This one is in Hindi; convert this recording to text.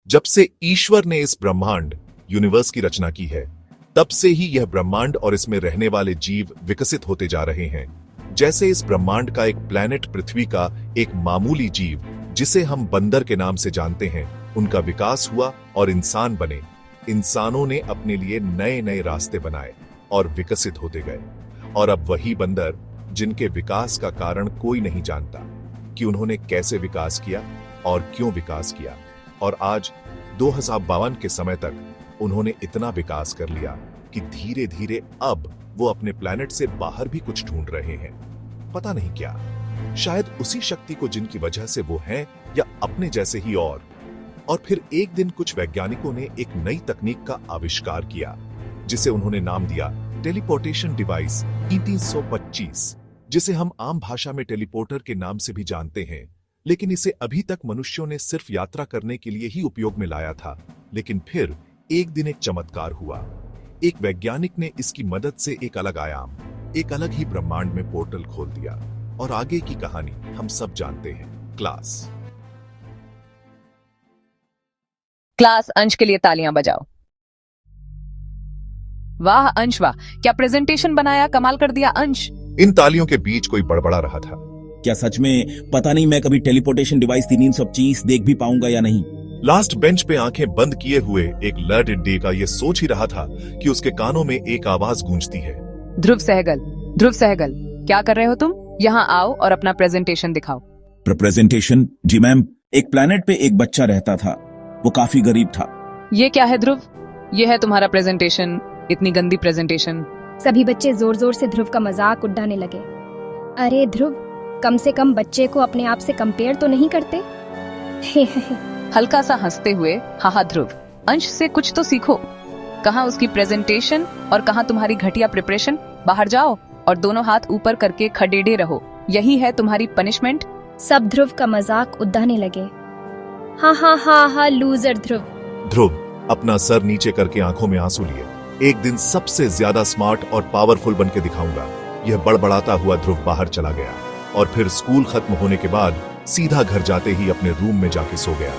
जब से ईश्वर ने इस ब्रह्मांड यूनिवर्स की रचना की है, तब से ही यह ब्रह्मांड और इसमें रहने वाले जीव विकसित होते जा रहे हैं। जैसे इस ब्रह्मांड का एक प्लैनेट पृथ्वी का एक मामूली जीव, जिसे हम बंदर के नाम से जानते हैं, उनका विकास हुआ और इंसान बने। इंसानों ने अपने लिए नए नए रास्ते बनाए और विकसित होते गए। और अब वही बंदर, जिनके विकास का कारण कोई नहीं जानता कि उन्होंने कैसे विकास किया और क्यों विकास किया, और आज 2052 के समय तक उन्होंने इतना विकास कर लिया कि धीरे धीरे अब वो अपने प्लैनेट से बाहर भी कुछ ढूंढ रहे हैं। पता नहीं क्या, शायद उसी शक्ति को जिनकी वजह से वो हैं, या अपने जैसे ही। और फिर एक दिन कुछ वैज्ञानिकों ने एक नई तकनीक का आविष्कार किया, जिसे उन्होंने नाम दिया टेलीपोर्टेशन डिवाइस E325, जिसे हम आम भाषा में टेलीपोर्टर के नाम से भी जानते हैं। लेकिन इसे अभी तक मनुष्यों ने सिर्फ यात्रा करने के लिए ही उपयोग में लाया था। लेकिन फिर एक दिन एक चमत्कार हुआ। एक वैज्ञानिक ने इसकी मदद से एक अलग आयाम, एक अलग ही ब्रह्मांड में पोर्टल खोल दिया। और आगे की कहानी हम सब जानते हैं। क्लास अंश के लिए तालियां बजाओ। वाह अंश वाह, क्या प्रेजेंटेशन बनाया, कमाल कर दिया अंश। इन तालियों के बीच कोई बड़बड़ा रहा था। क्या सच में? पता नहीं मैं कभी टेलीपोर्टेशन डिवाइस 325 देख भी पाऊंगा या नहीं। लास्ट बेंच पे आंखें बंद किए हुए एक लर्ड इंडी का ये सोच ही रहा था कि उसके कानों में एक आवाज गूंजती है। ध्रुव सहगल, क्या कर रहे हो तुम? यहाँ आओ और अपना प्रेजेंटेशन दिखाओ। प्रेजेंटेशन? जी मैम, एक प्लेनेट पे एक बच्चा रहता था, वो काफी गरीब था। ये क्या है ध्रुव? ये है तुम्हारा प्रेजेंटेशन? इतनी गंदी प्रेजेंटेशन। सभी बच्चे जोर जोर से ध्रुव का मजाक उड़ाने लगे। अरे ध्रुव, कम से कम बच्चे को अपने आप से कंपेयर तो नहीं करते? हल्का सा हंसते हुए, हाहा ध्रुव, अंश से कुछ तो सीखो। कहाँ उसकी प्रेजेंटेशन और कहाँ तुम्हारी घटिया प्रिपरेशन। बाहर जाओ और दोनों हाथ ऊपर करके खड़ेड़े रहो। यही है तुम्हारी पनिशमेंट। सब ध्रुव का मजाक उड़ाने लगे। हा हा हा हा, लूजर ध्रुव अपना सर नीचे करके आंखों में आंसू लिए। एक दिन सबसे ज्यादा स्मार्ट और पावरफुल बन के दिखाऊंगा। यह बड़बड़ाता हुआ ध्रुव बाहर चला गया और फिर स्कूल खत्म होने के बाद सीधा घर जाते ही अपने रूम में जाके सो गया।